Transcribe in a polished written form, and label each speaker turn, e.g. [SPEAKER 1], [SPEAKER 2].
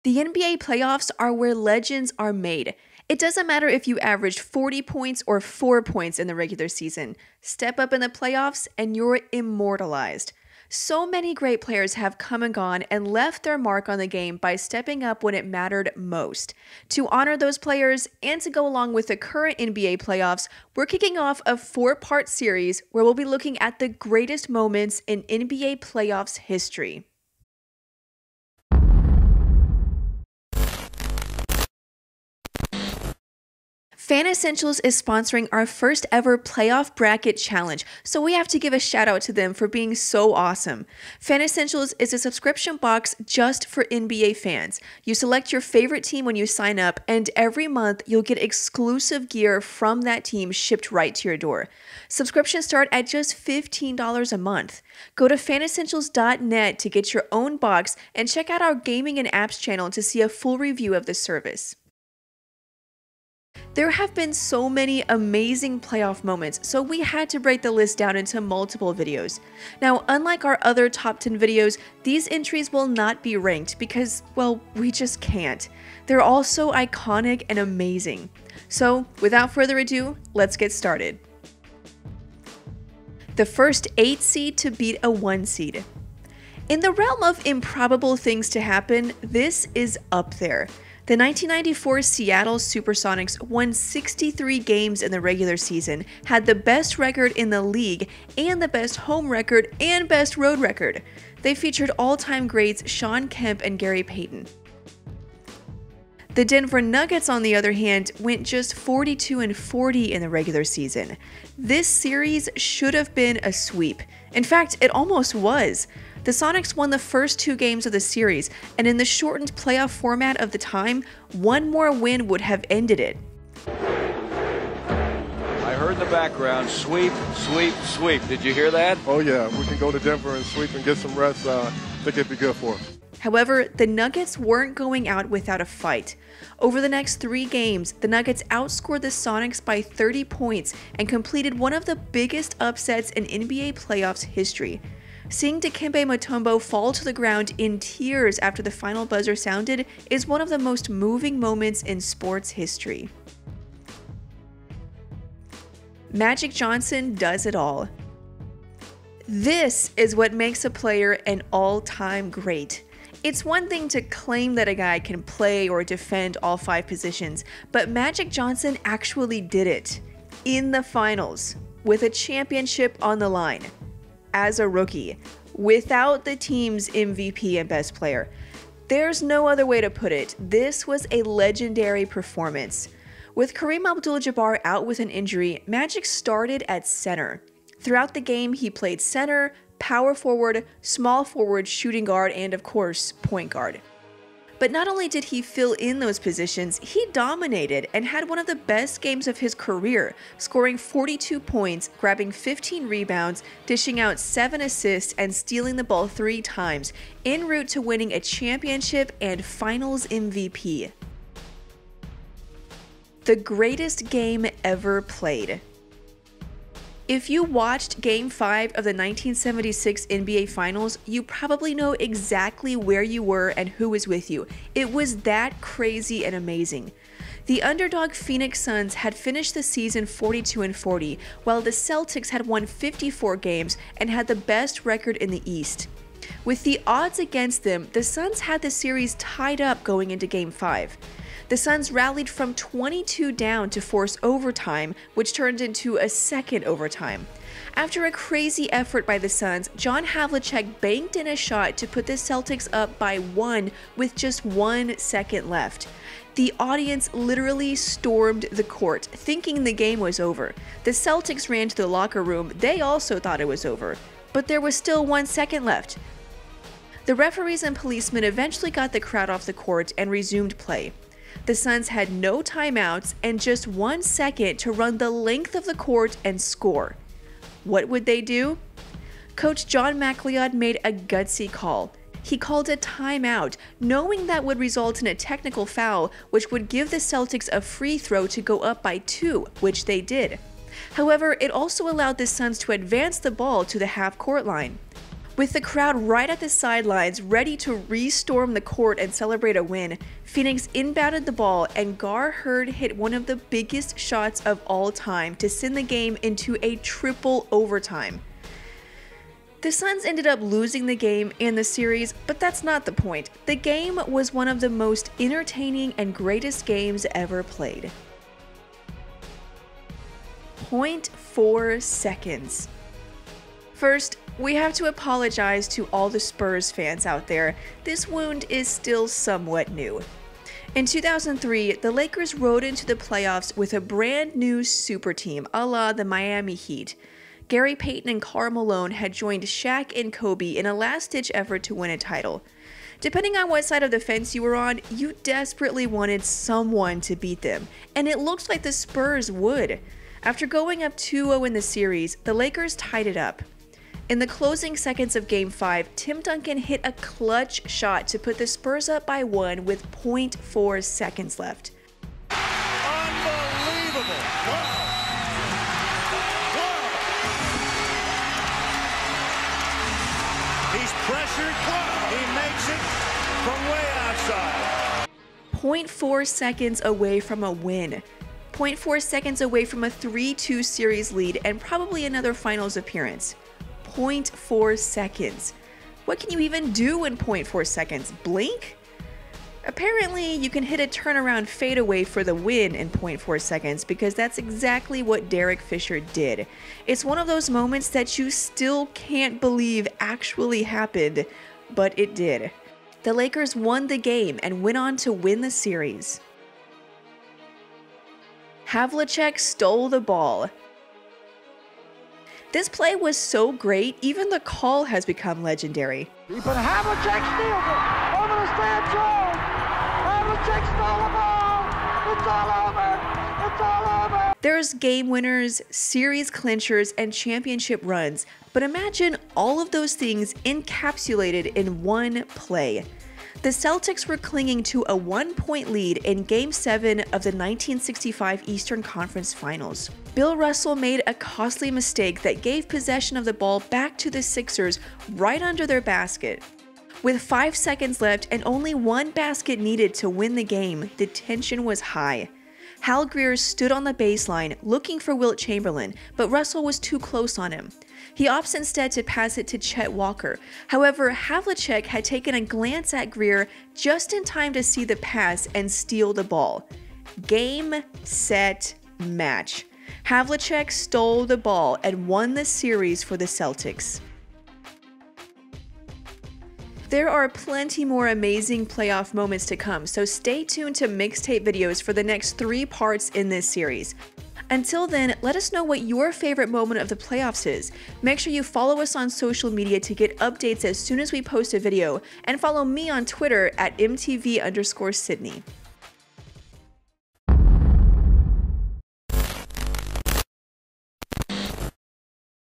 [SPEAKER 1] The NBA playoffs are where legends are made. It doesn't matter if you averaged 40 points or 4 points in the regular season. Step up in the playoffs and you're immortalized. So many great players have come and gone and left their mark on the game by stepping up when it mattered most. To honor those players and to go along with the current NBA playoffs, we're kicking off a 4-part series where we'll be looking at the greatest moments in NBA playoffs history. Fan Essentials is sponsoring our first ever playoff bracket challenge, so we have to give a shout out to them for being so awesome. Fan Essentials is a subscription box just for NBA fans. You select your favorite team when you sign up, and every month you'll get exclusive gear from that team shipped right to your door. Subscriptions start at just $15 a month. Go to fanessentials.net to get your own box and check out our gaming and apps channel to see a full review of the service. There have been so many amazing playoff moments, so we had to break the list down into multiple videos. Now, unlike our other top 10 videos, these entries will not be ranked because, well, we just can't. They're all so iconic and amazing. So, without further ado, let's get started. The first 8 seed to beat a 1 seed. In the realm of improbable things to happen, this is up there. The 1994 Seattle Supersonics won 63 games in the regular season, had the best record in the league, and the best home record and best road record. They featured all-time greats Shawn, Kemp, and Gary Payton. The Denver Nuggets, on the other hand, went just 42-40 in the regular season. This series should have been a sweep. In fact, it almost was. The Sonics won the first 2 games of the series, and in the shortened playoff format of the time, one more win would have ended it.
[SPEAKER 2] I heard in the background, sweep, sweep, sweep. Did you hear that?
[SPEAKER 3] Oh yeah, we can go to Denver and sweep and get some rest. I think it'd be good for us.
[SPEAKER 1] However, the Nuggets weren't going out without a fight. Over the next 3 games, the Nuggets outscored the Sonics by 30 points and completed one of the biggest upsets in NBA playoffs history. Seeing Dikembe Mutombo fall to the ground in tears after the final buzzer sounded is one of the most moving moments in sports history. Magic Johnson does it all. This is what makes a player an all-time great. It's one thing to claim that a guy can play or defend all 5 positions, but Magic Johnson actually did it. In the finals, with a championship on the line. As a rookie, without the team's MVP and best player. There's no other way to put it. This was a legendary performance. With Kareem Abdul-Jabbar out with an injury, Magic started at center. Throughout the game, he played center, power forward, small forward, shooting guard, and of course, point guard. But not only did he fill in those positions, he dominated and had one of the best games of his career, scoring 42 points, grabbing 15 rebounds, dishing out 7 assists, and stealing the ball 3 times, en route to winning a championship and finals MVP. The greatest game ever played. If you watched Game 5 of the 1976 NBA Finals, you probably know exactly where you were and who was with you. It was that crazy and amazing. The underdog Phoenix Suns had finished the season 42-40, while the Celtics had won 54 games and had the best record in the East. With the odds against them, the Suns had the series tied up going into Game 5. The Suns rallied from 22 down to force overtime, which turned into a second overtime. After a crazy effort by the Suns, John Havlicek banked in a shot to put the Celtics up by 1 with just 1 second left. The audience literally stormed the court, thinking the game was over. The Celtics ran to the locker room. They also thought it was over. But there was still 1 second left. The referees and policemen eventually got the crowd off the court and resumed play. The Suns had no timeouts and just 1 second to run the length of the court and score. What would they do? Coach John McLeod made a gutsy call. He called a timeout, knowing that would result in a technical foul, which would give the Celtics a free throw to go up by 2, which they did. However, it also allowed the Suns to advance the ball to the half-court line. With the crowd right at the sidelines, ready to re-storm the court and celebrate a win, Phoenix inbounded the ball and Gar Hurd hit one of the biggest shots of all time to send the game into a triple overtime. The Suns ended up losing the game and the series, but that's not the point. The game was one of the most entertaining and greatest games ever played. 0.4 seconds. First, we have to apologize to all the Spurs fans out there. This wound is still somewhat new. In 2003, the Lakers rode into the playoffs with a brand new super team, a la the Miami Heat. Gary Payton and Karl Malone had joined Shaq and Kobe in a last-ditch effort to win a title. Depending on what side of the fence you were on, you desperately wanted someone to beat them, and it looked like the Spurs would. After going up 2-0 in the series, the Lakers tied it up. In the closing seconds of Game 5, Tim Duncan hit a clutch shot to put the Spurs up by 1 with 0.4 seconds left.
[SPEAKER 4] Unbelievable! Wow. Wow. He's pressured. He makes it from way outside.
[SPEAKER 1] 0.4 seconds away from a win. 0.4 seconds away from a 3-2 series lead and probably another finals appearance. 0.4 seconds. What can you even do in 0.4 seconds? Blink? Apparently, you can hit a turnaround fadeaway for the win in 0.4 seconds because that's exactly what Derek Fisher did. It's one of those moments that you still can't believe actually happened, but it did. The Lakers won the game and went on to win the series. Havlicek stole the ball. This play was so great, even the call has become legendary.
[SPEAKER 5] But Havlicek steals it over the stand zone. Havlicek stole the ball. It's all over. It's all over.
[SPEAKER 1] There's game winners, series clinchers, and championship runs, but imagine all of those things encapsulated in one play. The Celtics were clinging to a 1-point lead in Game 7 of the 1965 Eastern Conference Finals. Bill Russell made a costly mistake that gave possession of the ball back to the Sixers right under their basket. With 5 seconds left and only one basket needed to win the game, the tension was high. Hal Greer stood on the baseline looking for Wilt Chamberlain, but Russell was too close on him. He opts instead to pass it to Chet Walker. However, Havlicek had taken a glance at Greer just in time to see the pass and steal the ball. Game, set, match. Havlicek stole the ball and won the series for the Celtics. There are plenty more amazing playoff moments to come, so stay tuned to mixtape videos for the next 3 parts in this series. Until then, let us know what your favorite moment of the playoffs is. Make sure you follow us on social media to get updates as soon as we post a video, and follow me on Twitter at MTV_Sydney.